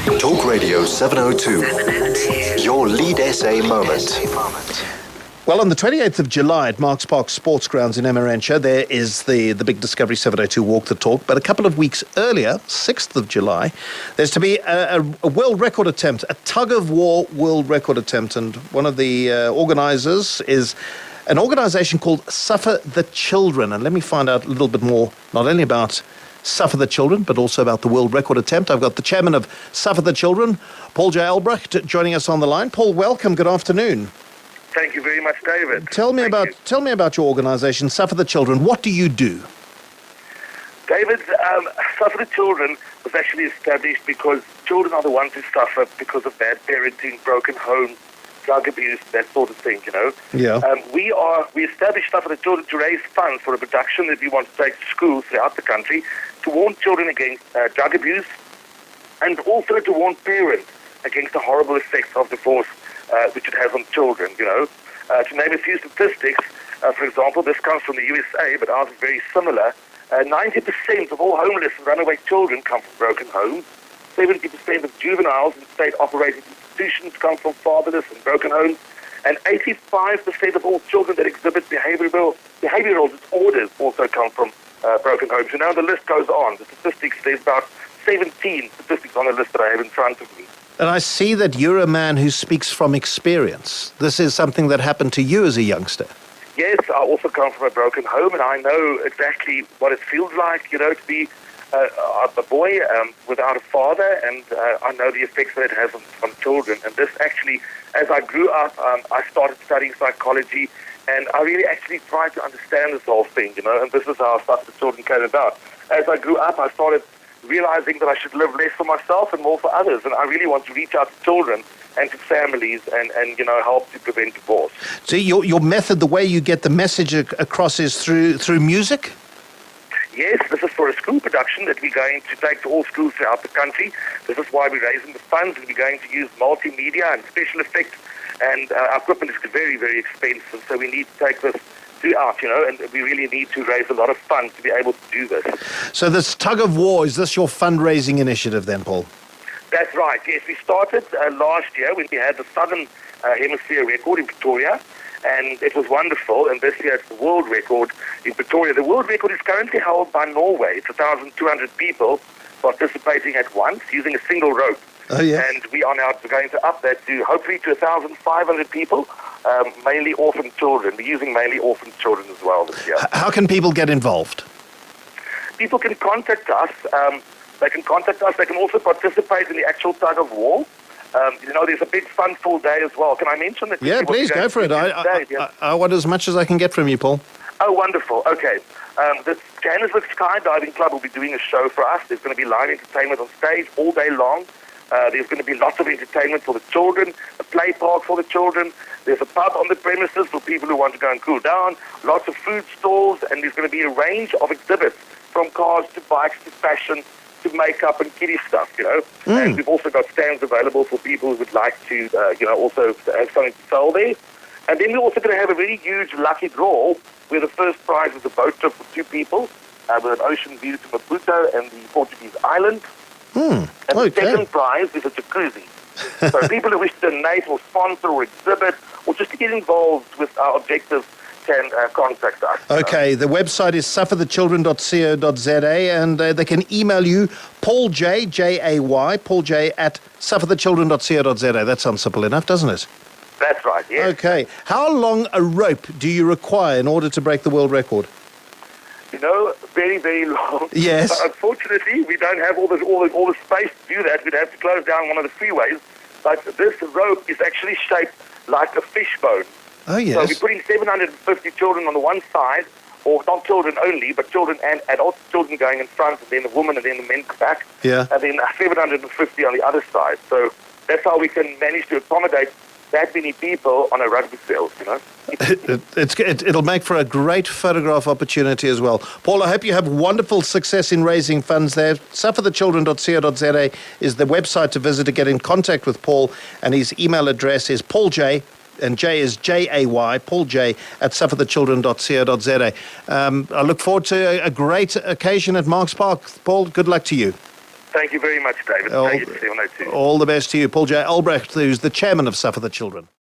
Talk Radio 702. Your lead essay moment. Well, on the 28th of July at Marks Park Sports Grounds in Emmarentia, there is the big Discovery 702 Walk the Talk. But a couple of weeks earlier, 6th of July, there's to be a world record attempt, a Tug of War world record attempt. And one of the organizers is an organization called Suffer the Children. And let me find out a little bit more, not only about Suffer the Children, but also about the world record attempt. I've got the chairman of Suffer the Children, Paul J. Albrecht, joining us on the line. Paul, welcome. Good afternoon. Thank you very much, David. Tell me about your organisation, Suffer the Children. What do you do? David, Suffer the Children was actually established because children are the ones who suffer because of bad parenting, broken homes, drug abuse, that sort of thing, you know. Yeah. We established Suffer the Children to raise funds for a production that we want to take to schools throughout the country to warn children against drug abuse and also to warn parents against the horrible effects of divorce which it has on children, you know. To name a few statistics, for example, this comes from the USA, but ours is very similar. 90% of all homeless and runaway children come from broken homes. 70% of juveniles in state-operated institutions come from fatherless and broken homes. And 85% of all children that exhibit behavioral disorders also come from broken homes. You know, the list goes on. The statistics, there's about 17 statistics on the list that I have in front of me. And I see that you're a man who speaks from experience. This is something that happened to you as a youngster. Yes, I also come from a broken home, and I know exactly what it feels like, you know, to be a boy without a father, and I know the effects that it has on children. And this actually, as I grew up, I started studying psychology, and I really actually tried to understand this whole thing, you know, and this is how Suffer the Children came about. As I grew up, I started realizing that I should live less for myself and more for others, and I really want to reach out to children and to families and you know, help to prevent divorce. So your method, the way you get the message across is through music? Yes, this is for a school production that we're going to take to all schools throughout the country. This is why we're raising the funds, and we're going to use multimedia and special effects, and our equipment is very, very expensive, so we need to take this out, you know, and we really need to raise a lot of funds to be able to do this. So this Tug of War, is this your fundraising initiative then, Paul? That's right, yes. We started last year when we had the Southern Hemisphere record in Pretoria, and it was wonderful, and this year it's the world record in Pretoria. The world record is currently held by Norway. It's 1,200 people participating at once using a single rope. Oh, yes. And we are now going to up that to hopefully to 1,500 people, mainly orphan children. We're using mainly orphan children as well this year. How can people get involved? People can contact us. They can contact us. They can also participate in the actual Tug of War. You know, there's a big fun-full day as well. Can I mention that? Yeah, please, go for it. I want as much as I can get from you, Paul. Oh, wonderful. Okay. The Johannesburg Skydiving Club will be doing a show for us. There's going to be live entertainment on stage all day long. There's going to be lots of entertainment for the children, a play park for the children. There's a pub on the premises for people who want to go and cool down, lots of food stalls, and there's going to be a range of exhibits from cars to bikes to fashion to makeup and kiddie stuff, you know. And we've also got stands available for people who would like to, you know, also have something to sell there. And then we're also going to have a very huge lucky draw where the first prize is a boat trip for 2 people with an ocean view to Maputo and the Portuguese island. And the second prize is a jacuzzi. So people who wish to donate or sponsor or exhibit or just to get involved with our objectives can contact us. Okay, the website is sufferthechildren.co.za, and they can email you, Paul J, J-A-Y, Paul J at sufferthechildren.co.za. That sounds simple enough, doesn't it? That's right, yes. Okay. How long a rope do you require in order to break the world record? You know, very, very long. Yes. But unfortunately, we don't have all the space to do that. We'd have to close down one of the freeways. But this rope is actually shaped like a fishbone. Oh, yes. So we're putting 750 children on the one side, or not children only, but children and adult children going in front, and then the woman, and then the men back. Yeah. And then 750 on the other side. So that's how we can manage to accommodate that many people on a rugby field, you know. It'll make for a great photograph opportunity as well. Paul, I hope you have wonderful success in raising funds there. Sufferthechildren.co.za is the website to visit to get in contact with Paul, and his email address is pauljay, and J is J-A-Y, Paul J at sufferthechildren.co.za. I look forward to a great occasion at Marks Park. Paul, good luck to you. Thank you very much, David. Thank you, 702. All the best to you. Paul J. Albrecht, who's the chairman of Suffer the Children.